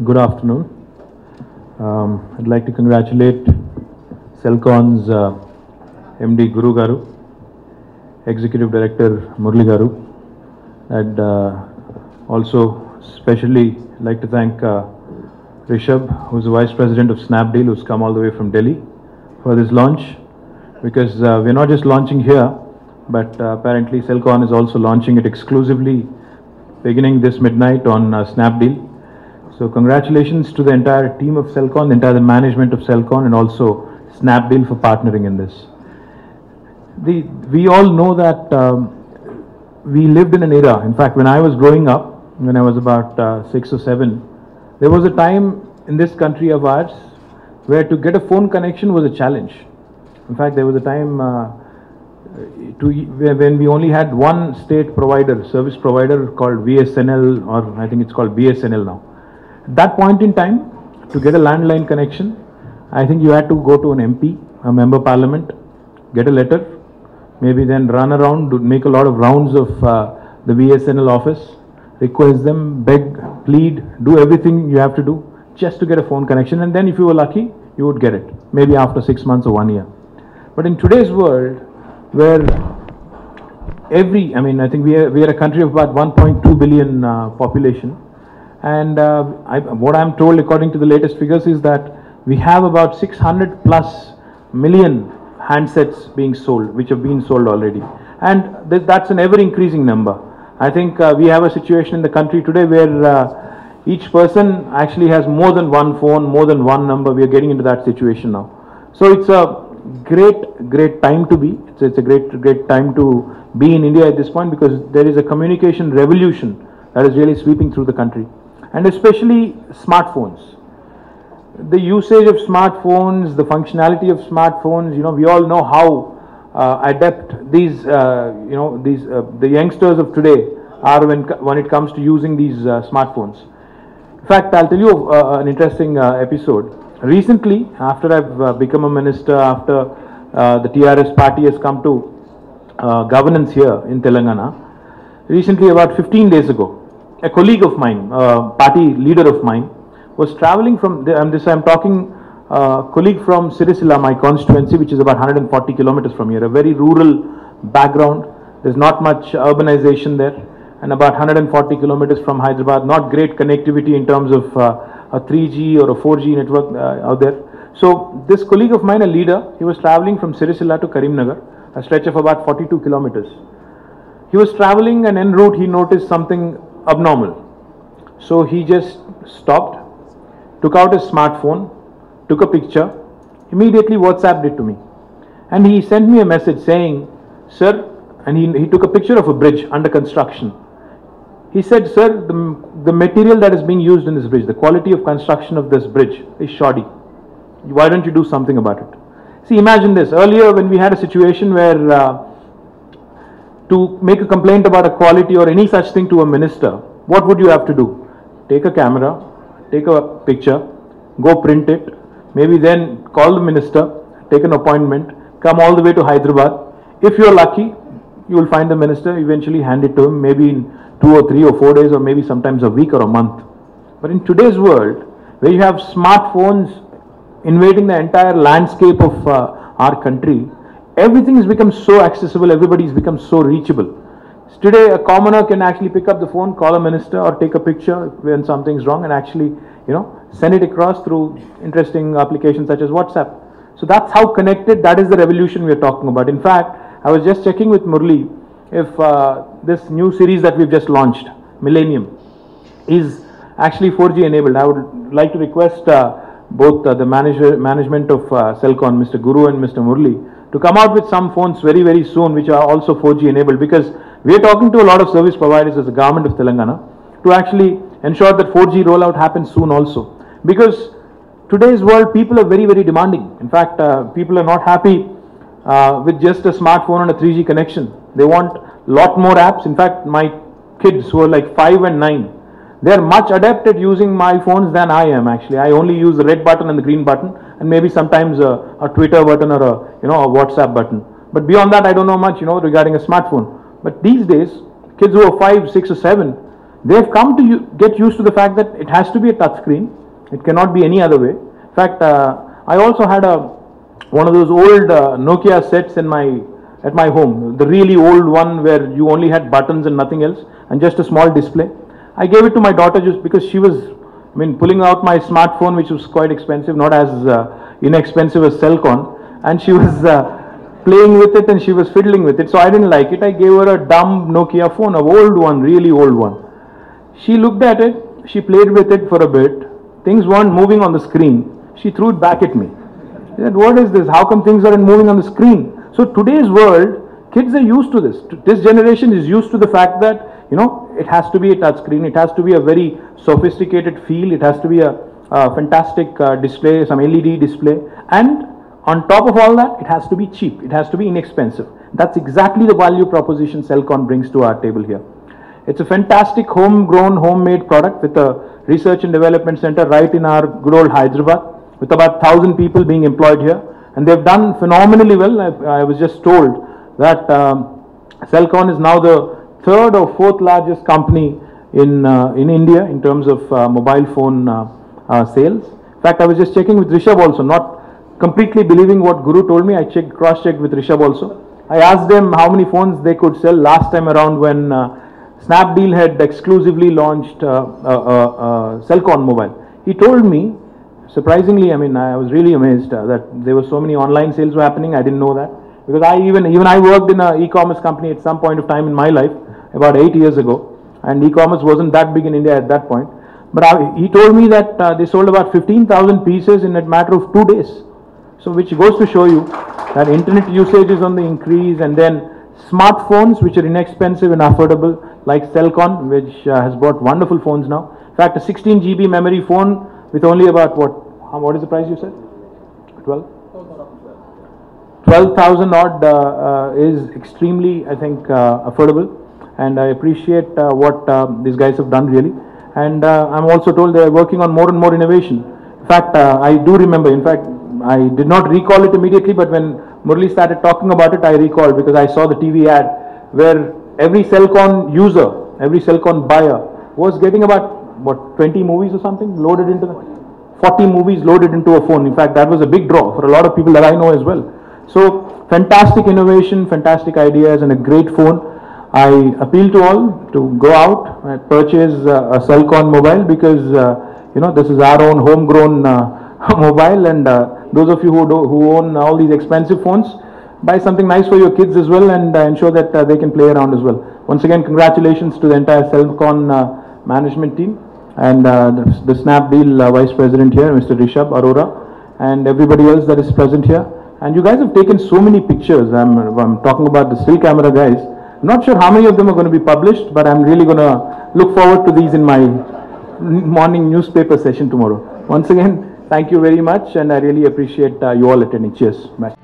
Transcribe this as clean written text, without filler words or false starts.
Good afternoon. I'd like to congratulate CELKON's MD Guru Garu, Executive Director Murli Garu. I'd also especially like to thank Rishabh, who's the Vice President of Snapdeal, who's come all the way from Delhi for this launch, because we're not just launching here, but apparently CELKON is also launching it exclusively beginning this midnight on Snapdeal. So congratulations to the entire team of CELKON, the entire management of CELKON, and also Snapdeal for partnering in this. We all know that we lived in an era. In fact, when I was growing up, when I was about 6 or 7, there was a time in this country of ours where to get a phone connection was a challenge. In fact, there was a time when we only had one state provider, service provider called VSNL, or I think it's called BSNL now. At that point in time, to get a landline connection, I think you had to go to an MP, a member parliament, get a letter, maybe then run around, make a lot of rounds of the VSNL office, request them, beg, plead, do everything you have to do just to get a phone connection, and then if you were lucky, you would get it, maybe after 6 months or 1 year. But in today's world, where I think we are a country of about 1.2 billion population, and what I'm told according to the latest figures is that we have about 600 plus million handsets being sold, which have been sold already, and that's an ever increasing number. I think we have a situation in the country today where each person actually has more than one phone, more than one number. We are getting into that situation now. So it's a great time to be. It's a great time to be in India at this point, because there is a communication revolution that is really sweeping through the country, and especially smartphones. The usage of smartphones, the functionality of smartphones, we all know how adept these, the youngsters of today are when it comes to using these smartphones. In fact, I'll tell you an interesting episode. Recently, after I've become a minister, after the TRS party has come to governance here in Telangana, recently about 15 days ago, a colleague of mine, party leader of mine, was traveling from, I'm talking colleague from Sirisila, my constituency, which is about 140 kilometers from here, a very rural background. There's not much urbanization there, and about 140 kilometers from Hyderabad, not great connectivity in terms of a 3G or a 4G network out there. So this colleague of mine, a leader, he was traveling from Sirisila to Karimnagar, a stretch of about 42 kilometers. He was traveling, and en route he noticed something abnormal. So he just stopped, took out his smartphone, took a picture, immediately WhatsApped it to me. And he sent me a message saying, "Sir," and he took a picture of a bridge under construction. He said, "Sir, the material that is being used in this bridge, the quality of construction of this bridge is shoddy. Why don't you do something about it?" See, imagine this. Earlier, when we had a situation where to make a complaint about a quality or any such thing to a minister, what would you have to do? Take a camera, take a picture, go print it, maybe then call the minister, take an appointment, come all the way to Hyderabad. If you're lucky, you will find the minister, eventually hand it to him, maybe in 2 or 3 or 4 days, or maybe sometimes a week or a month. But in today's world, where you have smartphones invading the entire landscape of our country, everything has become so accessible, everybody's become so reachable. Today, a commoner can actually pick up the phone, call a minister, or take a picture when something's wrong, and actually, send it across through interesting applications such as WhatsApp. So that's how connected, that is the revolution we are talking about. In fact, I was just checking with Murli if this new series that we've just launched, Millennium, is actually 4G enabled. I would like to request both the management of CELKON, Mr. Guru and Mr. Murli, to come out with some phones very soon which are also 4G enabled, because we are talking to a lot of service providers as the government of Telangana to actually ensure that 4G rollout happens soon also. Because today's world, people are very demanding. In fact, people are not happy with just a smartphone and a 3G connection. They want a lot more apps. In fact, my kids who are like 5 and 9, they are much adept at using my phones than I am actually. I only use the red button and the green button, and maybe sometimes a Twitter button or a WhatsApp button. But beyond that, I don't know much regarding a smartphone. But these days, kids who are 5, 6 or 7, they've come to get used to the fact that it has to be a touch screen. It cannot be any other way. In fact, I also had one of those old Nokia sets at my home, the really old one where you only had buttons and nothing else, and just a small display. I gave it to my daughter just because she was, pulling out my smartphone, which was quite expensive, not as inexpensive as CELKON, and she was playing with it and she was fiddling with it. So I didn't like it. I gave her a dumb Nokia phone, an old one, really old one. She looked at it, she played with it for a bit. Things weren't moving on the screen. She threw it back at me. She said, "What is this? How come things aren't moving on the screen?" So today's world, kids are used to this. This generation is used to the fact that, it has to be a touch screen. It has to be a very sophisticated feel. It has to be a fantastic display, some LED display. And on top of all that, it has to be cheap. It has to be inexpensive. That's exactly the value proposition CELKON brings to our table here. It's a fantastic homegrown, homemade product with a research and development center right in our good old Hyderabad, with about 1,000 people being employed here. And they've done phenomenally well. I was just told that CELKON is now the third or fourth largest company in India in terms of mobile phone sales. In fact, I was just checking with Rishabh also, not completely believing what Guru told me. I cross-checked with Rishabh also. I asked them how many phones they could sell last time around when Snapdeal had exclusively launched CELKON mobile. He told me, surprisingly, I was really amazed that there were so many online sales were happening. I didn't know that, because even I worked in an e-commerce company at some point of time in my life about 8 years ago, and e-commerce wasn't that big in India at that point. But he told me that they sold about 15,000 pieces in a matter of 2 days. So which goes to show you that internet usage is on the increase, and then smartphones which are inexpensive and affordable like CELKON, which has brought wonderful phones now. In fact, a 16 GB memory phone with only about what is the price you said? 12,000 odd is extremely, I think, affordable, and I appreciate what these guys have done really. And I'm also told they are working on more and more innovation. In fact, I do remember, in fact, I did not recall it immediately, but when Murali started talking about it, I recalled, because I saw the TV ad where every CELKON user, every CELKON buyer was getting about 20 movies or something loaded into 40 movies loaded into a phone. In fact, that was a big draw for a lot of people that I know as well. So fantastic innovation, fantastic ideas, and a great phone. I appeal to all to go out and purchase a CELKON mobile, because this is our own homegrown mobile, and those of you who own all these expensive phones, buy something nice for your kids as well, and ensure that they can play around as well. Once again, congratulations to the entire CELKON management team, and the Snapdeal Vice President here, Mr. Rishabh Arora, and everybody else that is present here. And you guys have taken so many pictures. I'm talking about the still camera guys. I'm not sure how many of them are going to be published, but I'm really going to look forward to these in my morning newspaper session tomorrow. Once again, thank you very much, and I really appreciate you all attending. Cheers. Bye.